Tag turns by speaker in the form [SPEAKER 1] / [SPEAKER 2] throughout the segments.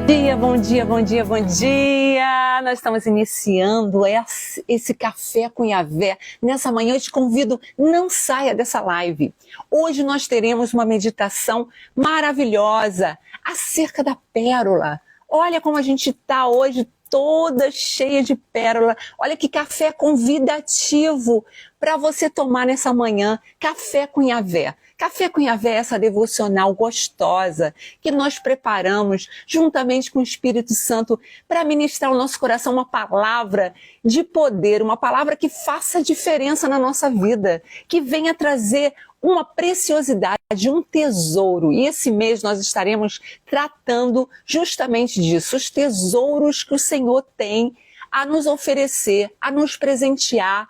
[SPEAKER 1] dia, bom dia, bom dia, bom dia! Nós estamos iniciando esse Café com Yahvé. Nessa manhã eu te convido, não saia dessa live. Hoje nós teremos uma meditação maravilhosa acerca da pérola. Olha como a gente está hoje, toda cheia de pérola. Olha que café convidativo para você tomar nessa manhã. Café com Yahvé. Café com Yahvé é essa devocional gostosa que nós preparamos juntamente com o Espírito Santo para ministrar ao nosso coração uma palavra de poder, uma palavra que faça diferença na nossa vida, que venha trazer uma preciosidade, um tesouro. E esse mês nós estaremos tratando justamente disso, os tesouros que o Senhor tem a nos oferecer, a nos presentear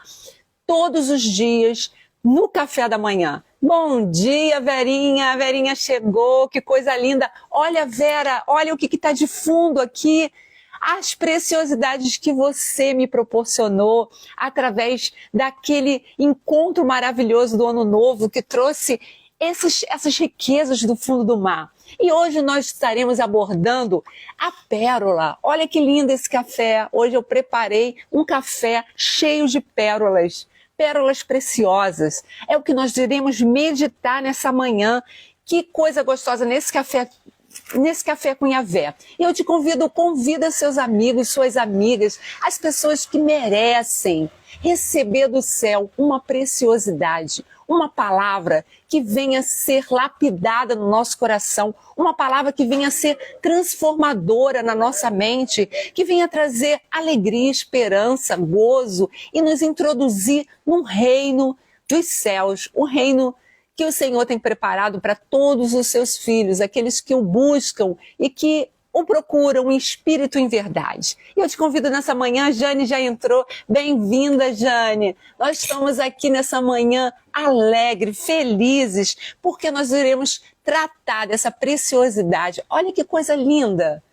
[SPEAKER 1] todos os dias no café da manhã. Bom dia, Verinha. A Verinha chegou, que coisa linda. Olha, Vera, olha o que está de fundo aqui. As preciosidades que você me proporcionou através daquele encontro maravilhoso do Ano Novo que trouxe essas riquezas do fundo do mar. E hoje nós estaremos abordando a pérola. Olha que lindo esse café. Hoje eu preparei um café cheio de pérolas. Pérolas preciosas. É o que nós iremos meditar nessa manhã. Que coisa gostosa nesse café com Yahvé. E eu te convida seus amigos, suas amigas, as pessoas que merecem receber do céu uma preciosidade, uma palavra que venha ser lapidada no nosso coração, uma palavra que venha ser transformadora na nossa mente, que venha trazer alegria, esperança, gozo e nos introduzir num reino dos céus, um reino que o Senhor tem preparado para todos os seus filhos, aqueles que o buscam e que o procuram em espírito e em verdade. E eu te convido nessa manhã, a Jane já entrou. Bem-vinda, Jane. Nós estamos aqui nessa manhã alegre, felizes, porque nós iremos tratar dessa preciosidade. Olha que coisa linda.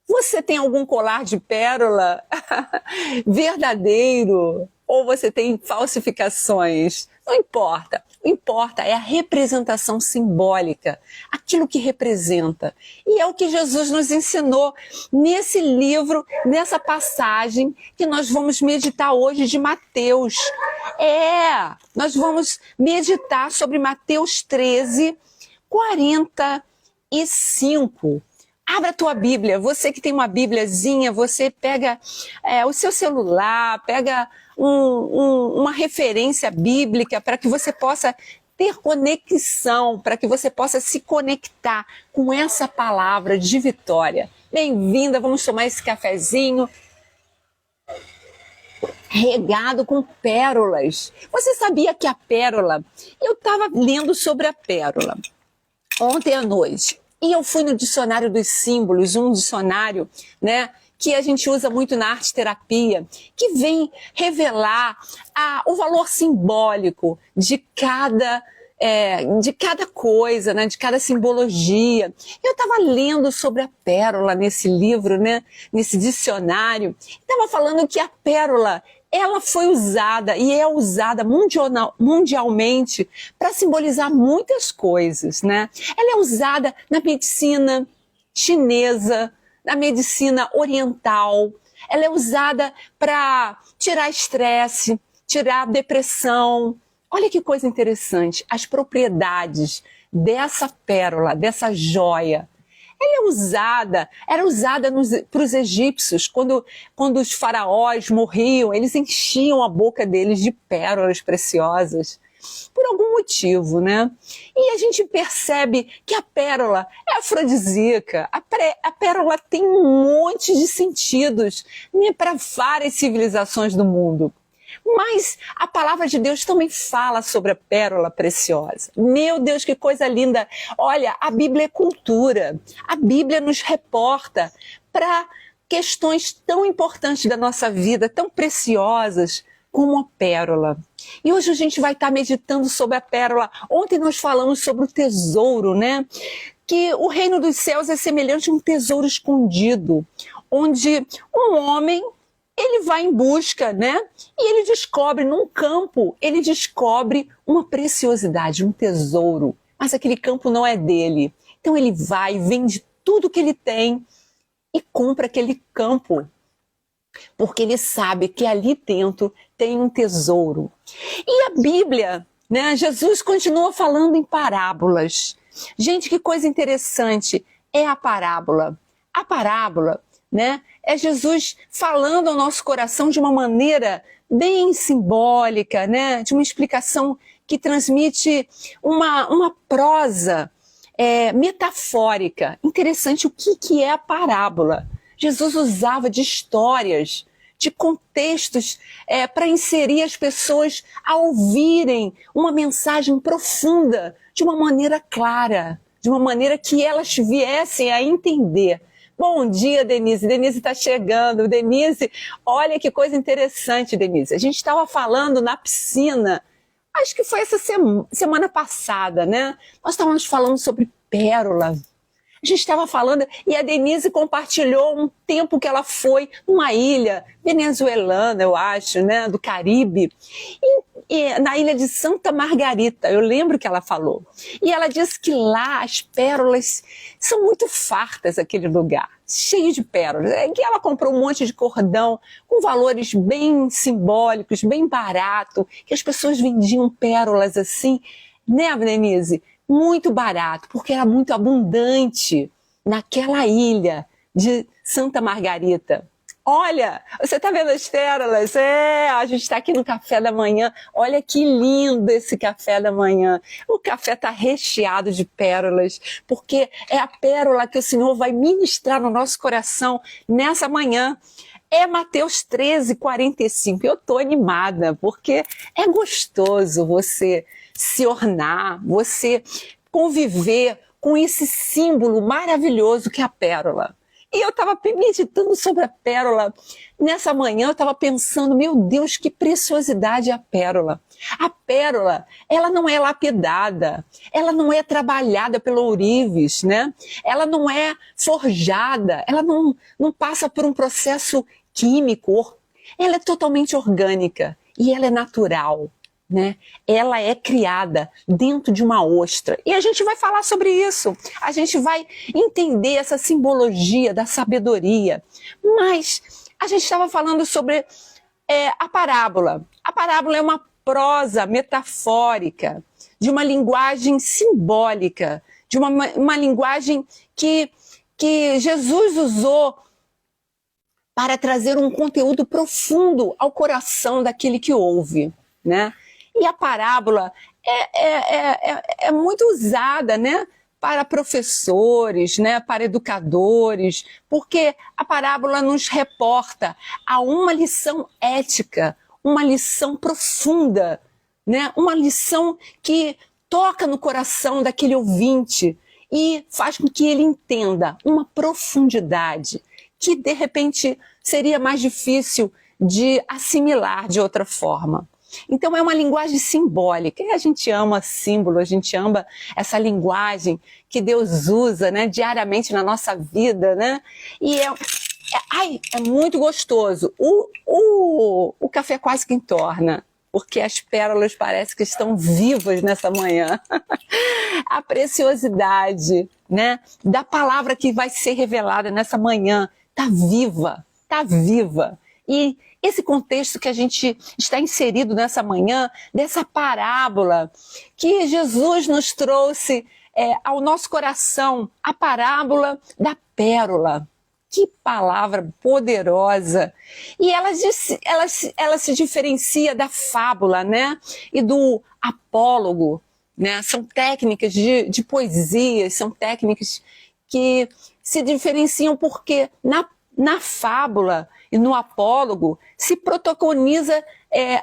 [SPEAKER 1] Você tem algum colar de pérola verdadeiro? Ou você tem falsificações? Não importa. O que importa é a representação simbólica, aquilo que representa. E é o que Jesus nos ensinou nesse livro, nessa passagem que nós vamos meditar hoje de Mateus. Nós vamos meditar sobre Mateus 13, 45. Abra a tua Bíblia, você que tem uma Bíbliazinha, você pega o seu celular, pega uma referência bíblica para que você possa ter conexão, para que você possa se conectar com essa palavra de vitória. Bem-vinda, vamos tomar esse cafezinho regado com pérolas. Você sabia que a pérola, eu estava lendo sobre a pérola ontem à noite, e eu fui no dicionário dos símbolos, um dicionário, né, que a gente usa muito na arte-terapia, que vem revelar o valor simbólico de cada coisa, né, de cada simbologia. Eu estava lendo sobre a pérola nesse livro, né, nesse dicionário, estava falando que a pérola ela foi usada e é usada mundialmente para simbolizar muitas coisas, né? Ela é usada na medicina chinesa, na medicina oriental. Ela é usada para tirar estresse, tirar depressão. Olha que coisa interessante, as propriedades dessa pérola, dessa joia. Ela era usada para os egípcios, quando os faraós morriam, eles enchiam a boca deles de pérolas preciosas, por algum motivo, né? E a gente percebe que a pérola é afrodisíaca, a pérola tem um monte de sentidos, né, para várias civilizações do mundo. Mas a palavra de Deus também fala sobre a pérola preciosa. Meu Deus, que coisa linda! Olha, a Bíblia é cultura. A Bíblia nos reporta para questões tão importantes da nossa vida, tão preciosas como a pérola. E hoje a gente vai estar meditando sobre a pérola. Ontem nós falamos sobre o tesouro, né? Que o reino dos céus é semelhante a um tesouro escondido, onde um homem ele vai em busca, né? E ele descobre num campo, ele descobre uma preciosidade, um tesouro. Mas aquele campo não é dele. Então ele vai, vende tudo que ele tem e compra aquele campo, porque ele sabe que ali dentro tem um tesouro. E a Bíblia, né? Jesus continua falando em parábolas. Gente, que coisa interessante é a parábola. A parábola, né, é Jesus falando ao nosso coração de uma maneira bem simbólica, né, de uma explicação que transmite uma prosa metafórica. Interessante, o que é a parábola? Jesus usava de histórias, de contextos para inserir as pessoas a ouvirem uma mensagem profunda de uma maneira clara, de uma maneira que elas viessem a entender. Bom dia, Denise. Denise está chegando. Denise, olha que coisa interessante, Denise. A gente estava falando na piscina, acho que foi essa semana passada, né? Nós estávamos falando sobre pérola. A gente estava falando e a Denise compartilhou um tempo que ela foi numa ilha venezuelana, eu acho, né, do Caribe, e na ilha de Santa Margarita. Eu lembro que ela falou. E ela disse que lá as pérolas são muito fartas, aquele lugar, cheio de pérolas. É que ela comprou um monte de cordão com valores bem simbólicos, bem barato, que as pessoas vendiam pérolas assim, né, Denise? Muito barato, porque era muito abundante naquela ilha de Santa Margarita. Olha, você está vendo as pérolas? A gente está aqui no café da manhã. Olha que lindo esse café da manhã. O café está recheado de pérolas, porque é a pérola que o Senhor vai ministrar no nosso coração nessa manhã. É Mateus 13:45. Eu estou animada, porque é gostoso você se ornar, você conviver com esse símbolo maravilhoso que é a pérola. E eu estava meditando sobre a pérola. Nessa manhã eu estava pensando, meu Deus, que preciosidade é a pérola. A pérola, ela não é lapidada, ela não é trabalhada pelo ourives, né? Ela não é forjada, ela não passa por um processo químico. Ela é totalmente orgânica e ela é natural. Né? Ela é criada dentro de uma ostra. E a gente vai falar sobre isso. A gente vai entender essa simbologia da sabedoria. Mas a gente estava falando sobre a parábola. A parábola é uma prosa metafórica, de uma linguagem simbólica, de uma linguagem que Jesus usou para trazer um conteúdo profundo ao coração daquele que ouve, né? E a parábola é muito usada, né, para professores, né, para educadores, porque a parábola nos reporta a uma lição ética, uma lição profunda, né, uma lição que toca no coração daquele ouvinte e faz com que ele entenda uma profundidade que, de repente, seria mais difícil de assimilar de outra forma. Então é uma linguagem simbólica, e a gente ama símbolo, a gente ama essa linguagem que Deus usa, né, diariamente na nossa vida, né? E é muito gostoso. O café quase que entorna, porque as pérolas parecem que estão vivas nessa manhã. A preciosidade, né, da palavra que vai ser revelada nessa manhã está viva, está viva. E esse contexto que a gente está inserido nessa manhã, dessa parábola que Jesus nos trouxe ao nosso coração, a parábola da pérola. Que palavra poderosa! E ela se diferencia da fábula, né? E do apólogo, né? São técnicas de poesia, são técnicas que se diferenciam porque na fábula e no apólogo se protagoniza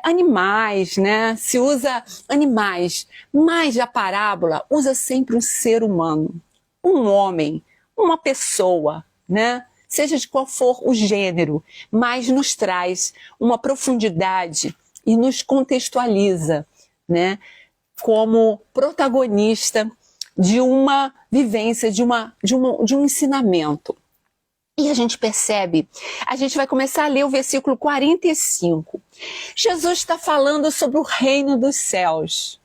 [SPEAKER 1] animais, né? Se usa animais, mas a parábola usa sempre um ser humano, um homem, uma pessoa, né? Seja de qual for o gênero, mas nos traz uma profundidade e nos contextualiza, né? Como protagonista de uma vivência, de um ensinamento. E a gente percebe, a gente vai começar a ler o versículo 45. Jesus está falando sobre o reino dos céus.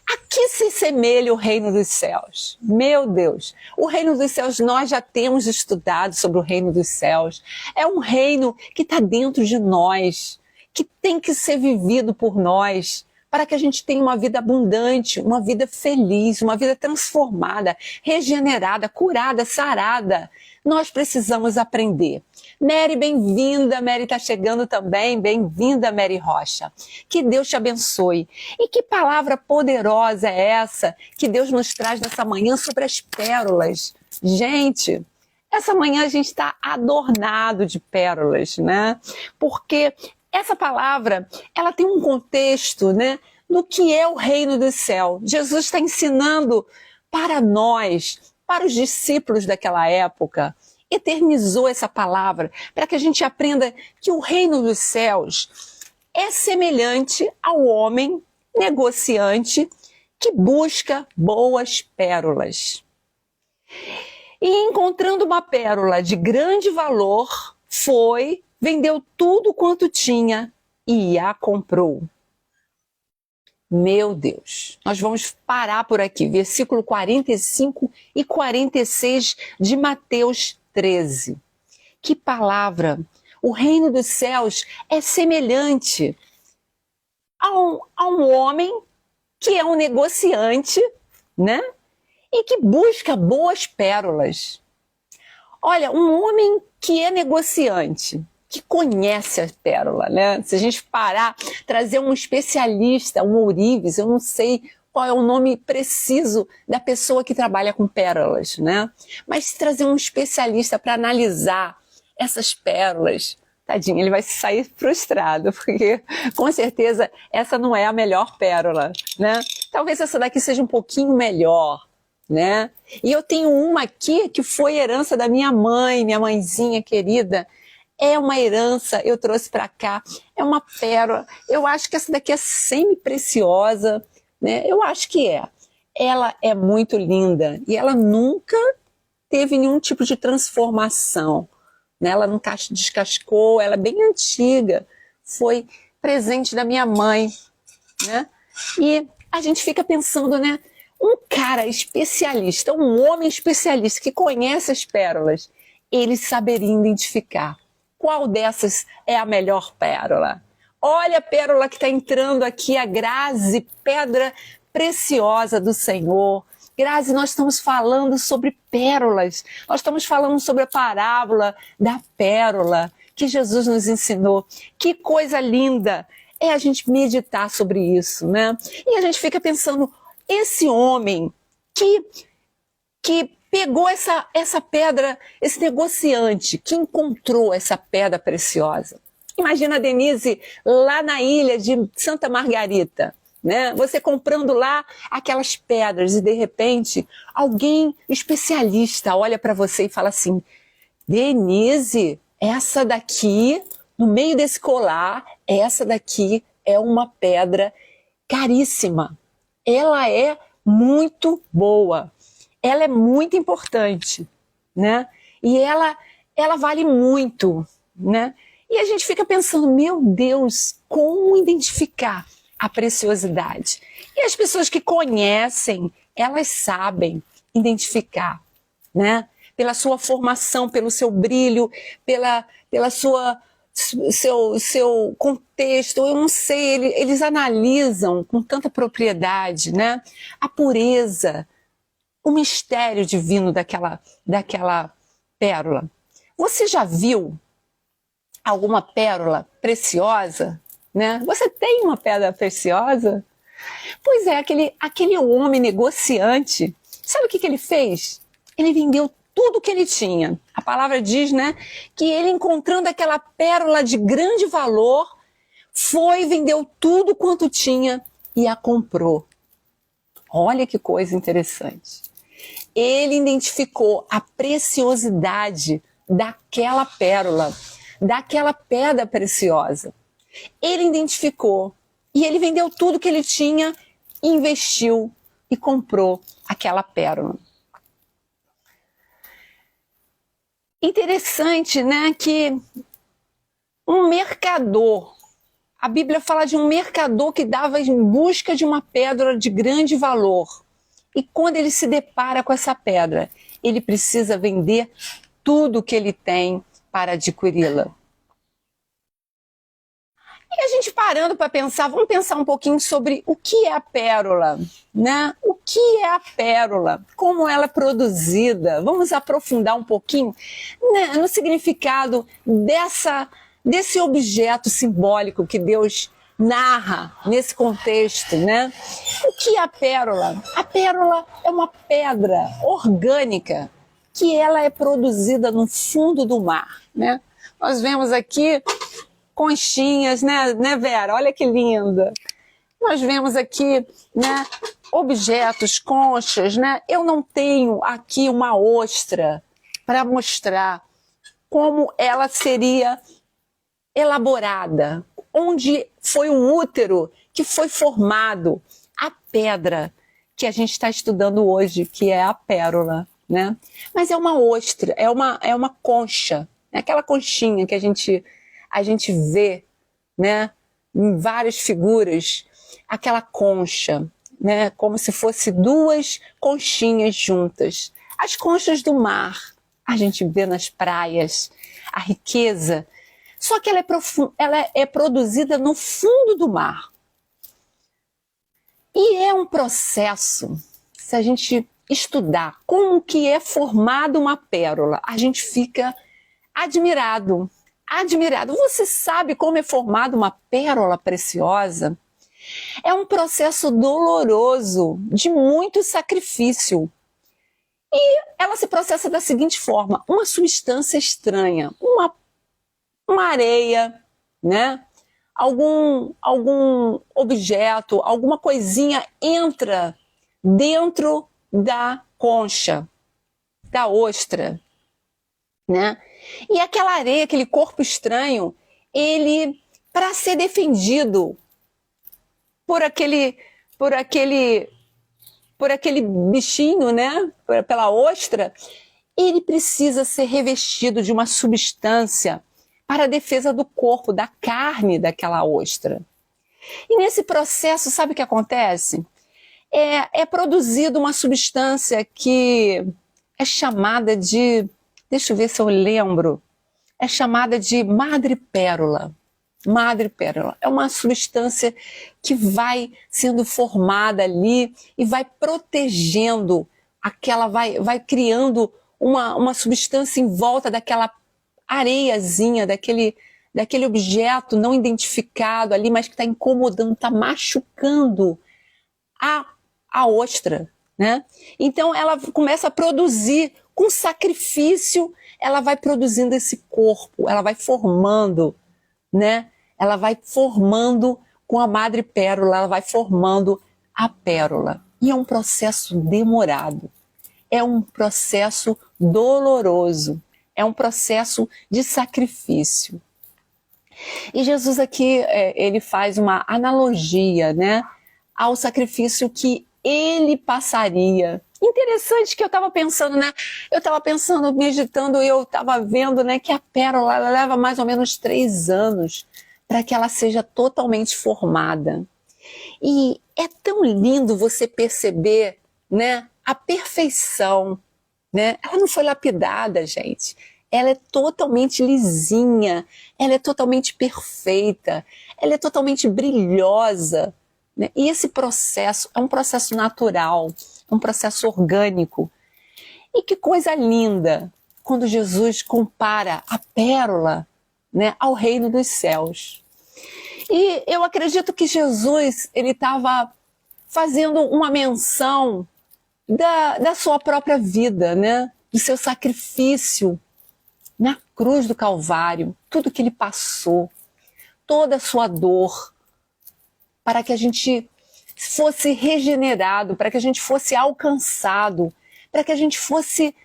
[SPEAKER 1] A que se assemelha o reino dos céus? Meu Deus, o reino dos céus, nós já temos estudado sobre o reino dos céus. É um reino que está dentro de nós, que tem que ser vivido por nós, para que a gente tenha uma vida abundante, uma vida feliz, uma vida transformada, regenerada, curada, sarada. Nós precisamos aprender. Mary, bem-vinda. Mary está chegando também. Bem-vinda, Mary Rocha. Que Deus te abençoe. E que palavra poderosa é essa que Deus nos traz nessa manhã sobre as pérolas? Gente, essa manhã a gente está adornado de pérolas, né? Porque essa palavra, ela tem um contexto, né, do que é o reino do céu. Jesus está ensinando para nós, para os discípulos daquela época, eternizou essa palavra para que a gente aprenda que o reino dos céus é semelhante ao homem negociante que busca boas pérolas. E encontrando uma pérola de grande valor, vendeu tudo quanto tinha e a comprou. Meu Deus, nós vamos parar por aqui, versículo 45 e 46 de Mateus 13. Que palavra! O reino dos céus é semelhante a um homem que é um negociante, né? E que busca boas pérolas. Olha, um homem que é negociante, que conhece a pérola, né? Se a gente parar, trazer um especialista, um ourives, eu não sei qual é o nome preciso da pessoa que trabalha com pérolas, né? Mas trazer um especialista para analisar essas pérolas, tadinho, ele vai sair frustrado, porque com certeza essa não é a melhor pérola, né? Talvez essa daqui seja um pouquinho melhor, né? E eu tenho uma aqui que foi herança da minha mãe, minha mãezinha querida. É uma herança, eu trouxe para cá, é uma pérola. Eu acho que essa daqui é semi-preciosa, né? Eu acho que é. Ela é muito linda e ela nunca teve nenhum tipo de transformação, né? Ela não descascou, ela é bem antiga, foi presente da minha mãe, né? E a gente fica pensando, né? Um cara especialista, um homem especialista que conhece as pérolas, ele saberia identificar qual dessas é a melhor pérola. Olha a pérola que está entrando aqui, a Grazi, pedra preciosa do Senhor. Grazi, nós estamos falando sobre pérolas, nós estamos falando sobre a parábola da pérola que Jesus nos ensinou. Que coisa linda é a gente meditar sobre isso, né? E a gente fica pensando, esse homem que pegou essa pedra, esse negociante que encontrou essa pedra preciosa. Imagina a Denise lá na ilha de Santa Margarita, né? Você comprando lá aquelas pedras e de repente alguém especialista olha para você e fala assim: Denise, essa daqui, no meio desse colar, essa daqui é uma pedra caríssima. Ela é muito boa. Ela é muito importante, né? E ela vale muito, né? E a gente fica pensando, meu Deus, como identificar a preciosidade? E as pessoas que conhecem, elas sabem identificar, né? Pela sua formação, pelo seu brilho, pela seu contexto, eu não sei, eles analisam com tanta propriedade, né? A pureza, o mistério divino daquela pérola. Você já viu alguma pérola preciosa, né? Você tem uma pedra preciosa? Pois é, aquele homem negociante, sabe o que ele fez? Ele vendeu tudo que ele tinha. A palavra diz, né, que ele, encontrando aquela pérola de grande valor, vendeu tudo quanto tinha e a comprou. Olha que coisa interessante. Ele identificou a preciosidade daquela pérola, daquela pedra preciosa. Ele identificou e ele vendeu tudo que ele tinha, investiu e comprou aquela pérola. Interessante, né, que um mercador, A Bíblia fala de um mercador que dava em busca de uma pedra de grande valor. E quando ele se depara com essa pedra, ele precisa vender tudo que ele tem para adquiri-la. E a gente parando para pensar, vamos pensar um pouquinho sobre o que é a pérola, né? O que é a pérola? Como ela é produzida? Vamos aprofundar um pouquinho, né, no significado desse objeto simbólico que Deus narra nesse contexto, né? O que é a pérola? A pérola é uma pedra orgânica que ela é produzida no fundo do mar, né? Nós vemos aqui conchinhas, né, Vera? Olha que linda. Nós vemos aqui, né, objetos, conchas, né? Eu não tenho aqui uma ostra para mostrar como ela seria elaborada, onde foi um útero que foi formado, a pedra que a gente está estudando hoje, que é a pérola, né? Mas é uma ostra, é uma concha, é aquela conchinha que a gente vê, né, em várias figuras, aquela concha, né, como se fosse duas conchinhas juntas. As conchas do mar, a gente vê nas praias, a riqueza, só que ela é produzida no fundo do mar. E é um processo, se a gente estudar como que é formada uma pérola, a gente fica admirado. Você sabe como é formada uma pérola preciosa? É um processo doloroso, de muito sacrifício. E ela se processa da seguinte forma: uma substância estranha, uma areia, né? Algum objeto, alguma coisinha entra dentro da concha, da ostra, né? E aquela areia, aquele corpo estranho, ele, para ser defendido por aquele bichinho, né? Pela ostra, ele precisa ser revestido de uma substância para a defesa do corpo, da carne daquela ostra. E nesse processo, sabe o que acontece? É produzida uma substância que é chamada de, deixa eu ver se eu lembro, é chamada de madrepérola. Madrepérola é uma substância que vai sendo formada ali e vai protegendo vai criando uma substância em volta daquela areiazinha, daquele objeto não identificado ali, mas que está incomodando, está machucando a ostra, né? Então ela começa a produzir, com sacrifício, ela vai produzindo esse corpo, ela vai formando, né? Ela vai formando com a madrepérola, ela vai formando a pérola. E é um processo demorado, é um processo doloroso, é um processo de sacrifício. E Jesus aqui, ele faz uma analogia, né, ao sacrifício que ele passaria. Interessante que eu estava pensando, né? Eu estava pensando, meditando, e eu estava vendo, né, que a pérola ela leva mais ou menos 3 anos para que ela seja totalmente formada. E é tão lindo você perceber, né, a perfeição, né? Ela não foi lapidada, gente. Ela é totalmente lisinha, ela é totalmente perfeita, ela é totalmente brilhosa, né? E esse processo é um processo natural, um processo orgânico. E que coisa linda quando Jesus compara a pérola, né, ao reino dos céus. E eu acredito que Jesus ele estava fazendo uma menção da sua própria vida, né, do seu sacrifício na cruz do Calvário, tudo que ele passou, toda a sua dor, para que a gente fosse regenerado, para que a gente fosse alcançado, para que a gente fosse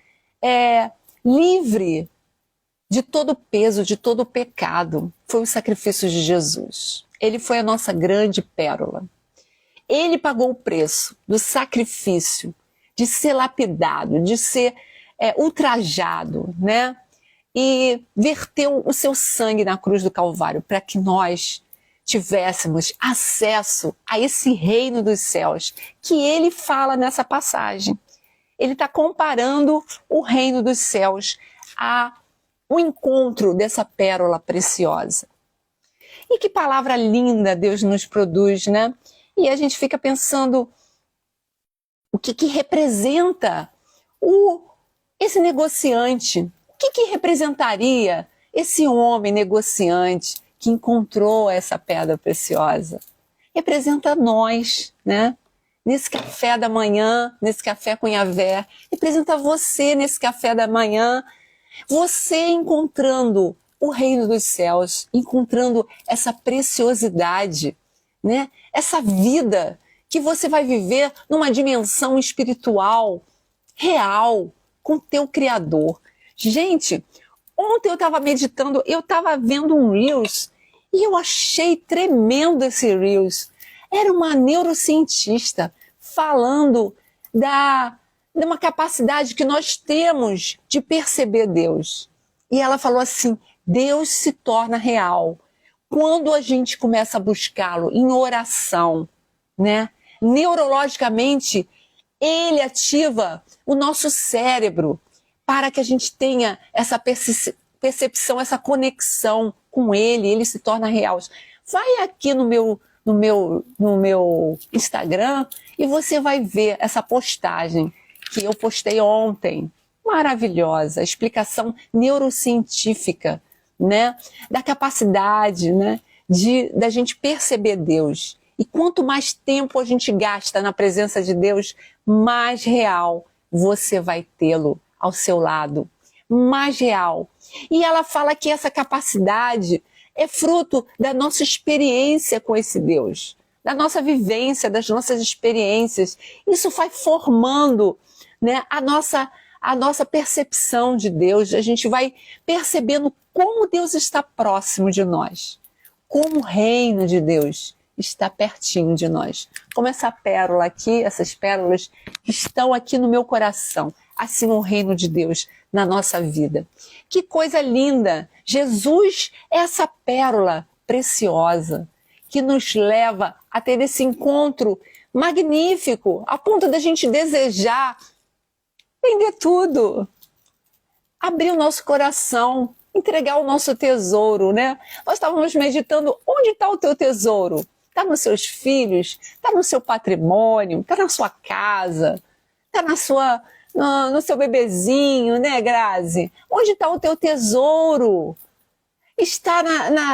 [SPEAKER 1] livre de todo o peso, de todo o pecado. Foi o sacrifício de Jesus. Ele foi a nossa grande pérola. Ele pagou o preço do sacrifício, de ser lapidado, de ser ultrajado, né? E verteu o seu sangue na cruz do Calvário para que nós tivéssemos acesso a esse reino dos céus que ele fala nessa passagem. Ele está comparando o reino dos céus ao encontro dessa pérola preciosa. E que palavra linda Deus nos produz, né? E a gente fica pensando o que representa esse negociante. O que representaria esse homem negociante que encontrou essa pedra preciosa? Representa nós, né? Nesse café da manhã, nesse café com Yahvé. Representa você nesse café da manhã. Você encontrando o reino dos céus, encontrando essa preciosidade, né? Essa vida que você vai viver numa dimensão espiritual, real, com teu Criador. Gente, ontem eu estava meditando, eu estava vendo um Reels e eu achei tremendo esse Reels. Era uma neurocientista falando de uma capacidade que nós temos de perceber Deus. E ela falou assim, Deus se torna real quando a gente começa a buscá-lo em oração, né? Neurologicamente, ele ativa o nosso cérebro para que a gente tenha essa percepção, essa conexão com ele se torna real. Vai aqui no meu Instagram e você vai ver essa postagem que eu postei ontem. Maravilhosa, explicação neurocientífica, né? Da capacidade, né? Da gente perceber Deus. E quanto mais tempo a gente gasta na presença de Deus, mais real você vai tê-lo ao seu lado. Mais real. E ela fala que essa capacidade é fruto da nossa experiência com esse Deus, da nossa vivência, das nossas experiências. Isso vai formando, né, a nossa percepção de Deus. A gente vai percebendo como Deus está próximo de nós, como o reino de Deus está pertinho de nós. Como essa pérola aqui, essas pérolas estão aqui no meu coração, assim o reino de Deus na nossa vida. Que coisa linda! Jesus é essa pérola preciosa que nos leva a ter esse encontro magnífico, a ponto da gente desejar vender tudo, abrir o nosso coração, entregar o nosso tesouro, né? Nós estávamos meditando, onde está o teu tesouro? Está nos seus filhos? Está no seu patrimônio? Está na sua casa? Está no seu bebezinho, né, Grazi? Onde está o teu tesouro? Está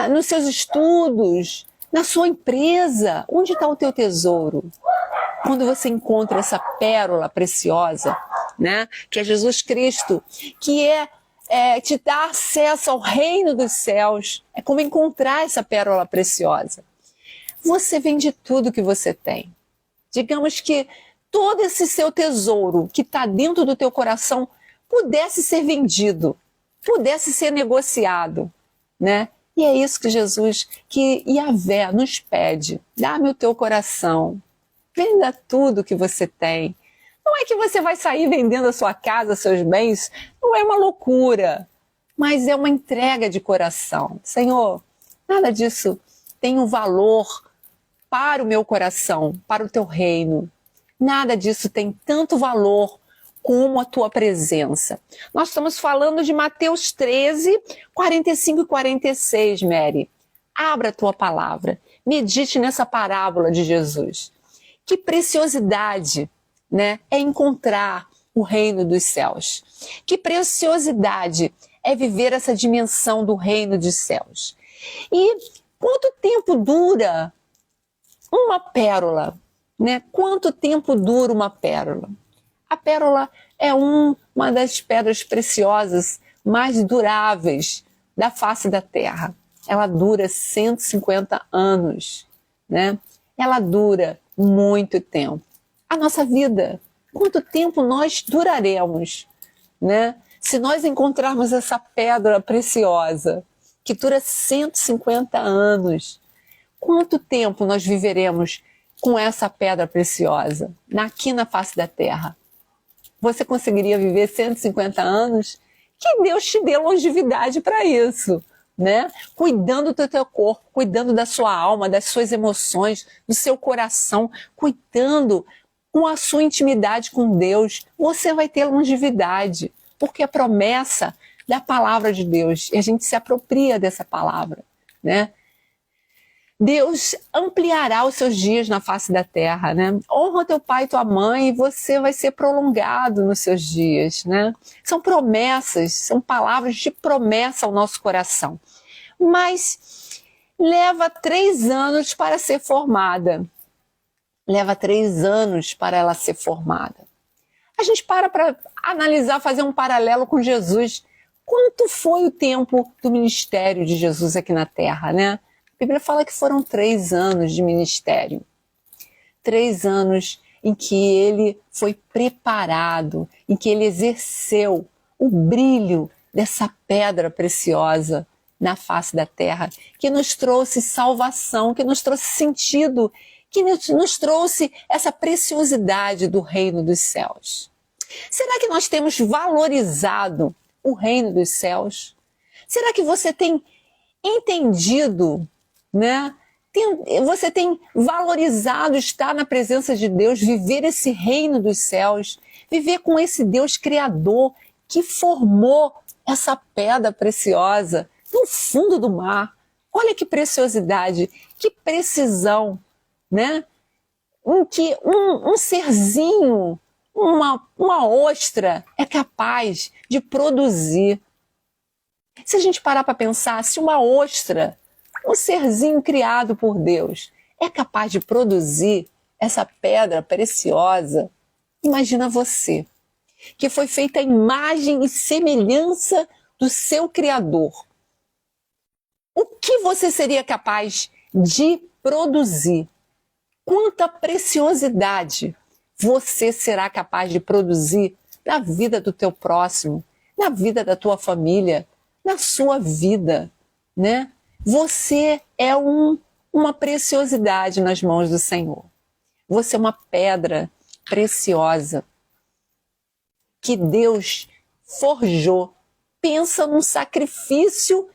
[SPEAKER 1] nos seus estudos? Na sua empresa? Onde está o teu tesouro? Quando você encontra essa pérola preciosa, né, que é Jesus Cristo, que te dá acesso ao reino dos céus, é como encontrar essa pérola preciosa. Você vende tudo que você tem. Digamos que todo esse seu tesouro que está dentro do teu coração pudesse ser vendido, pudesse ser negociado, né? E é isso que Jesus, que Yahvé nos pede. Dá-me o teu coração, venda tudo que você tem. Não é que você vai sair vendendo a sua casa, seus bens, não é uma loucura, mas é uma entrega de coração. Senhor, nada disso tem um valor para o meu coração, para o teu reino. Nada disso tem tanto valor como a tua presença. Nós estamos falando de Mateus 13, 45 e 46, Mary. Abra a tua palavra, medite nessa parábola de Jesus. Que preciosidade, né, é encontrar o reino dos céus. Que preciosidade é viver essa dimensão do reino dos céus. E quanto tempo dura uma pérola, né? Quanto tempo dura uma pérola? A pérola é uma das pedras preciosas mais duráveis da face da terra. Ela dura 150 anos, né? Ela dura muito tempo. A nossa vida, quanto tempo nós duraremos, né? Se nós encontrarmos essa pedra preciosa, que dura 150 anos, quanto tempo nós viveremos com essa pedra preciosa aqui na face da terra? Você conseguiria viver 150 anos? Que Deus te dê longevidade para isso, né? Cuidando do teu corpo, cuidando da sua alma, das suas emoções, do seu coração, cuidando com a sua intimidade com Deus, você vai ter longevidade, porque é promessa da palavra de Deus, e a gente se apropria dessa palavra, né? Deus ampliará os seus dias na face da terra, né? Honra teu pai e tua mãe e você vai ser prolongado nos seus dias, né? São promessas, são palavras de promessa ao nosso coração. Mas leva 3 anos para ser formada. Leva 3 anos para ela ser formada. A gente para analisar, fazer um paralelo com Jesus. Quanto foi o tempo do ministério de Jesus aqui na terra, né? A Bíblia fala que foram 3 anos de ministério. 3 anos em que ele foi preparado, em que ele exerceu o brilho dessa pedra preciosa na face da terra, que nos trouxe salvação, que nos trouxe sentido, que nos trouxe essa preciosidade do reino dos céus. Será que nós temos valorizado o reino dos céus? Será que você tem entendido, né? Você tem valorizado estar na presença de Deus, viver esse reino dos céus, viver com esse Deus criador que formou essa pedra preciosa no fundo do mar? Olha que preciosidade, que precisão, né? Em que um serzinho, uma ostra é capaz de produzir. Se a gente parar para pensar, se uma ostra, um serzinho criado por Deus, é capaz de produzir essa pedra preciosa, imagina você, que foi feita a imagem e semelhança do seu Criador. O que você seria capaz de produzir? Quanta preciosidade você será capaz de produzir na vida do teu próximo, na vida da tua família, na sua vida, né? Você é uma preciosidade nas mãos do Senhor. Você é uma pedra preciosa que Deus forjou. Pensa num sacrifício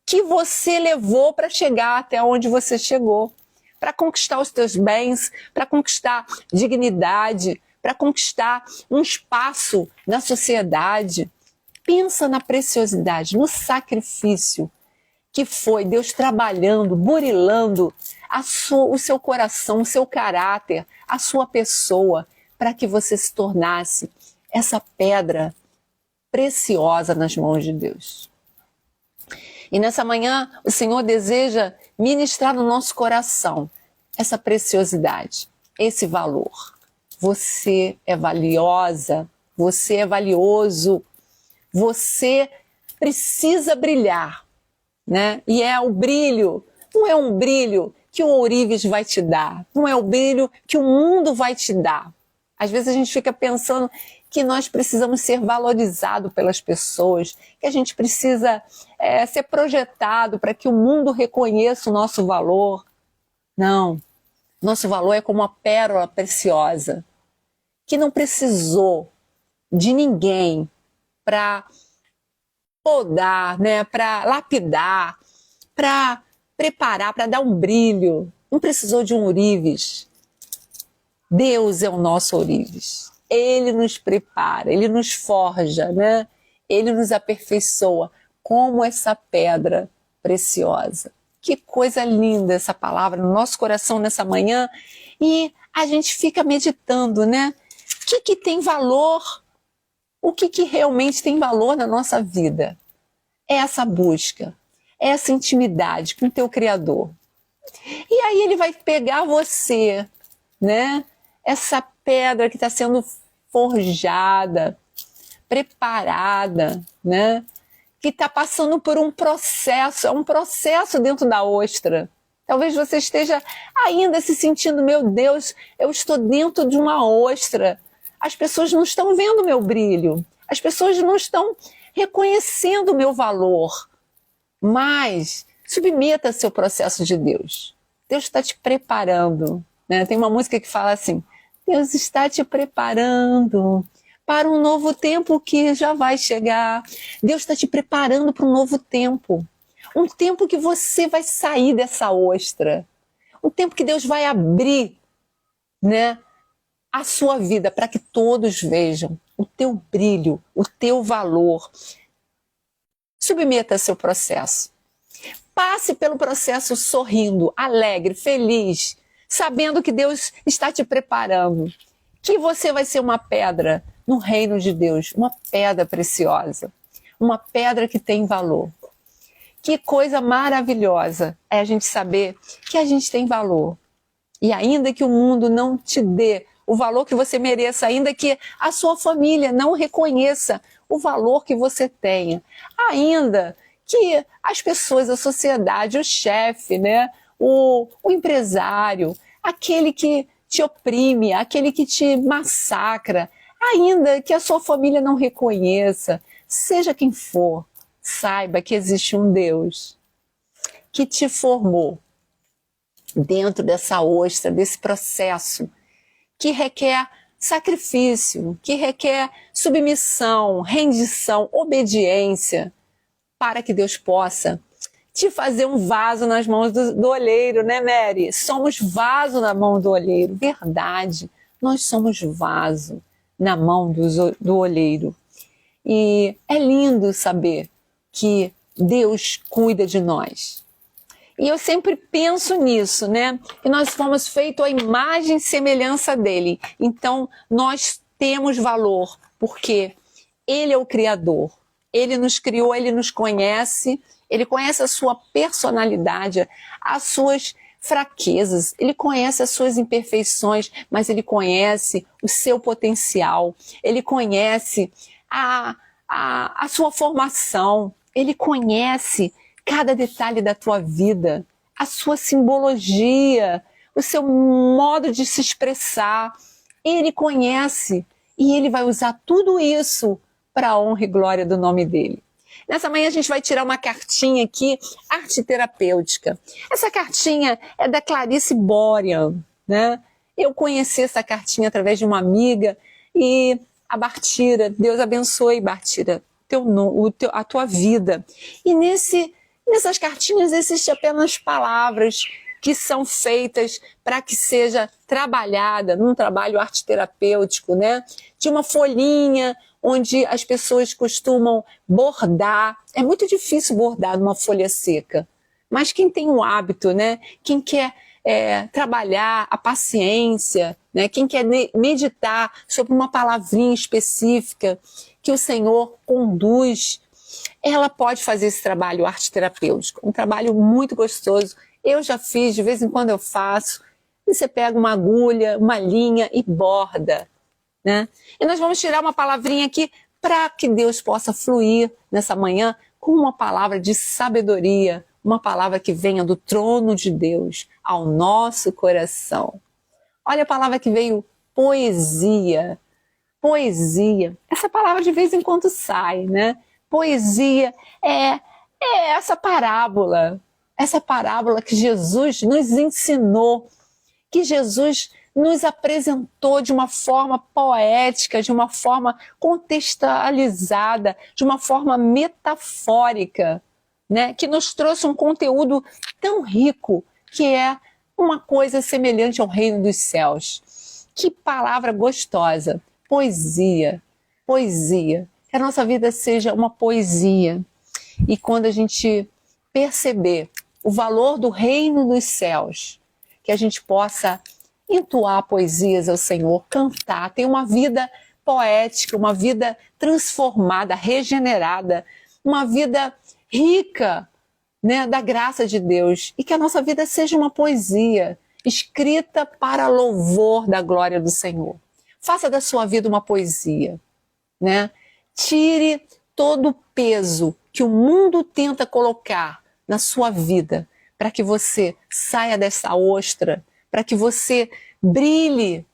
[SPEAKER 1] que você levou para chegar até onde você chegou, para conquistar os teus bens, para conquistar dignidade, para conquistar um espaço na sociedade. Pensa na preciosidade, no sacrifício que foi Deus trabalhando, burilando o seu coração, o seu caráter, a sua pessoa, para que você se tornasse essa pedra preciosa nas mãos de Deus. E nessa manhã o Senhor deseja ministrar no nosso coração essa preciosidade, esse valor. Você é valiosa, você é valioso, você precisa brilhar, né? E é o brilho, não é um brilho que o ourives vai te dar, não é o brilho que o mundo vai te dar. Às vezes a gente fica pensando que nós precisamos ser valorizados pelas pessoas, que a gente precisa ser projetado para que o mundo reconheça o nosso valor. Não, nosso valor é como uma pérola preciosa, que não precisou de ninguém para podar, né, para lapidar, para preparar, para dar um brilho. Não precisou de um ourives. Deus é o nosso ourives. Ele nos prepara, ele nos forja, né? Ele nos aperfeiçoa como essa pedra preciosa. Que coisa linda essa palavra no nosso coração nessa manhã. E a gente fica meditando, né? O que tem valor? O que realmente tem valor na nossa vida? É essa busca, é essa intimidade com o teu Criador. E aí ele vai pegar você, né? Essa pedra que está sendo forjada, preparada, né? Que está passando por um processo, é um processo dentro da ostra. Talvez você esteja ainda se sentindo, meu Deus, eu estou dentro de uma ostra. As pessoas não estão vendo o meu brilho, as pessoas não estão reconhecendo o meu valor. Mas submeta-se ao processo de Deus. Deus está te preparando, né? Tem uma música que fala assim: Deus está te preparando para um novo tempo que já vai chegar. Deus está te preparando para um novo tempo. Um tempo que você vai sair dessa ostra. Um tempo que Deus vai abrir, né, a sua vida para que todos vejam o teu brilho, o teu valor. Submeta seu processo. Passe pelo processo sorrindo, alegre, feliz, sabendo que Deus está te preparando, que você vai ser uma pedra no reino de Deus, uma pedra preciosa, uma pedra que tem valor. Que coisa maravilhosa é a gente saber que a gente tem valor. E ainda que o mundo não te dê o valor que você mereça, ainda que a sua família não reconheça o valor que você tenha, ainda que as pessoas, a sociedade, o chefe, né, o empresário, aquele que te oprime, aquele que te massacra, ainda que a sua família não reconheça, seja quem for, saiba que existe um Deus que te formou dentro dessa ostra, desse processo que requer sacrifício, que requer submissão, rendição, obediência, para que Deus possa te fazer um vaso nas mãos do olheiro, né, Mary? Somos vaso na mão do olheiro, verdade. Nós somos vaso na mão do olheiro. E é lindo saber que Deus cuida de nós. E eu sempre penso nisso, né? Que nós fomos feitos à imagem e semelhança dele. Então, nós temos valor, porque ele é o Criador. Ele nos criou, ele nos conhece, ele conhece a sua personalidade, as suas fraquezas, ele conhece as suas imperfeições, mas ele conhece o seu potencial, ele conhece a sua formação, ele conhece cada detalhe da tua vida, a sua simbologia, o seu modo de se expressar. Ele conhece e ele vai usar tudo isso para a honra e glória do nome dele. Nessa manhã a gente vai tirar uma cartinha aqui, arte terapêutica. Essa cartinha é da Clarice Borian, né? Eu conheci essa cartinha através de uma amiga e a Bartira, Deus abençoe, Bartira, a tua vida. E nessas cartinhas existem apenas palavras que são feitas para que seja trabalhada num trabalho arte terapêutico, né? De uma folhinha onde as pessoas costumam bordar. É muito difícil bordar numa folha seca, mas quem tem o hábito, né? Quem quer trabalhar a paciência, né? Quem quer meditar sobre uma palavrinha específica que o Senhor conduz, ela pode fazer esse trabalho arte terapêutico, um trabalho muito gostoso. Eu já fiz, de vez em quando eu faço. E você pega uma agulha, uma linha e borda, né? E nós vamos tirar uma palavrinha aqui para que Deus possa fluir nessa manhã com uma palavra de sabedoria, uma palavra que venha do trono de Deus ao nosso coração. Olha a palavra que veio, poesia. Poesia. Essa palavra de vez em quando sai, né? Poesia é essa parábola que Jesus nos ensinou, que Jesus nos apresentou de uma forma poética, de uma forma contextualizada, de uma forma metafórica, né? Que nos trouxe um conteúdo tão rico, que é uma coisa semelhante ao reino dos céus. Que palavra gostosa! Poesia, poesia. Que a nossa vida seja uma poesia. E quando a gente perceber o valor do reino dos céus, que a gente possa entoar poesias ao Senhor, cantar, ter uma vida poética, uma vida transformada, regenerada, uma vida rica, né, da graça de Deus, e que a nossa vida seja uma poesia escrita para louvor da glória do Senhor. Faça da sua vida uma poesia, né? Tire todo o peso que o mundo tenta colocar na sua vida, para que você saia dessa ostra, para que você brilhe,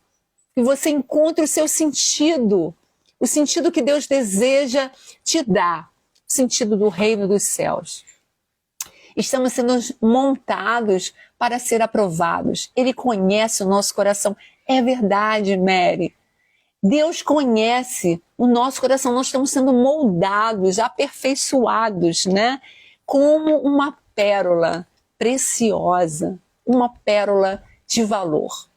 [SPEAKER 1] que você encontre o seu sentido, o sentido que Deus deseja te dar, o sentido do reino dos céus. Estamos sendo montados para ser aprovados. Ele conhece o nosso coração. É verdade, Mary. Deus conhece o nosso coração. Nós estamos sendo moldados, aperfeiçoados, né? como uma pérola preciosa, uma pérola de valor.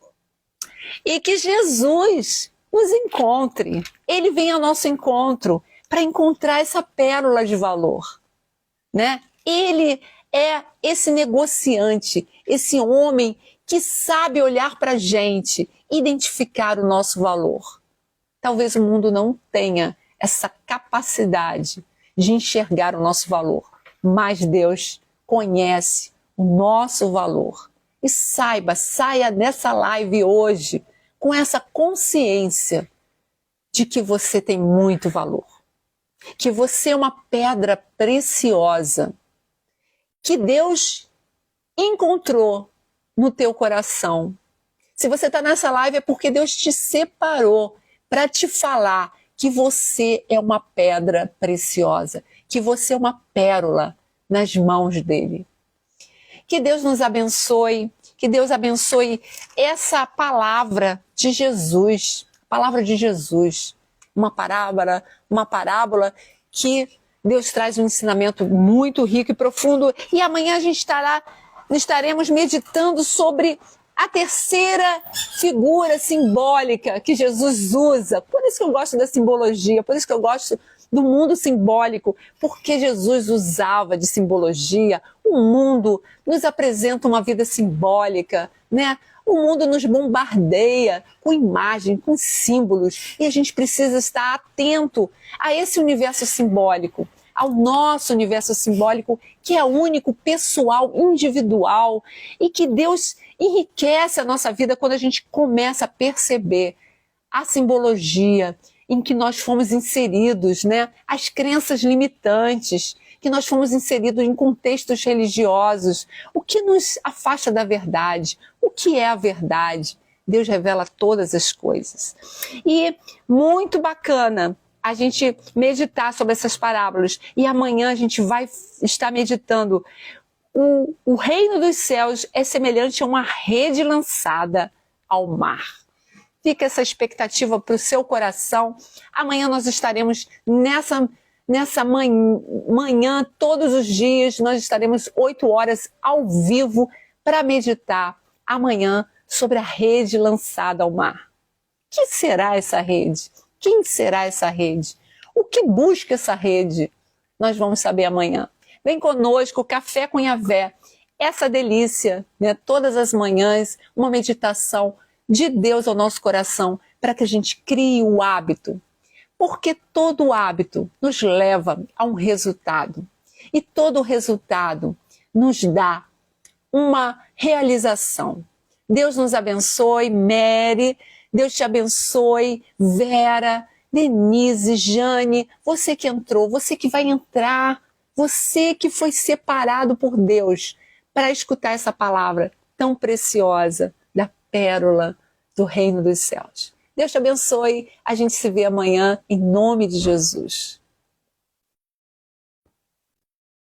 [SPEAKER 1] E que Jesus nos encontre. Ele vem ao nosso encontro para encontrar essa pérola de valor, né? Ele é esse negociante, esse homem que sabe olhar para a gente, identificar o nosso valor. Talvez o mundo não tenha essa capacidade de enxergar o nosso valor, mas Deus conhece o nosso valor. E saia dessa live hoje com essa consciência de que você tem muito valor, que você é uma pedra preciosa, que Deus encontrou no teu coração. Se você está nessa live é porque Deus te separou para te falar que você é uma pedra preciosa, que você é uma pérola nas mãos dele. Que Deus nos abençoe, que Deus abençoe essa palavra de Jesus, uma parábola que Deus traz um ensinamento muito rico e profundo. E amanhã estaremos meditando sobre a terceira figura simbólica que Jesus usa. Por isso que eu gosto da simbologia, por isso que eu gosto do mundo simbólico, porque Jesus usava de simbologia. O mundo nos apresenta uma vida simbólica, né? O mundo nos bombardeia com imagem, com símbolos, e a gente precisa estar atento a esse universo simbólico, ao nosso universo simbólico, que é único, pessoal, individual, e que Deus enriquece a nossa vida quando a gente começa a perceber a simbologia em que nós fomos inseridos, né? As crenças limitantes, que nós fomos inseridos em contextos religiosos, o que nos afasta da verdade, o que é a verdade. Deus revela todas as coisas. E muito bacana a gente meditar sobre essas parábolas. E amanhã a gente vai estar meditando. O reino dos céus é semelhante a uma rede lançada ao mar. Fica essa expectativa para o seu coração. Amanhã nós estaremos nessa manhã, todos os dias, nós estaremos 8 horas ao vivo para meditar amanhã sobre a rede lançada ao mar. O que será essa rede? Quem será essa rede? O que busca essa rede? Nós vamos saber amanhã. Vem conosco, Café com Yahvé. Essa delícia, né? Todas as manhãs, uma meditação de Deus ao nosso coração, para que a gente crie o hábito. Porque todo hábito nos leva a um resultado. E todo resultado nos dá uma realização. Deus nos abençoe, Mary. Deus te abençoe, Vera, Denise, Jane, você que entrou, você que vai entrar, você que foi separado por Deus para escutar essa palavra tão preciosa da pérola do reino dos céus. Deus te abençoe, a gente se vê amanhã em nome de Jesus.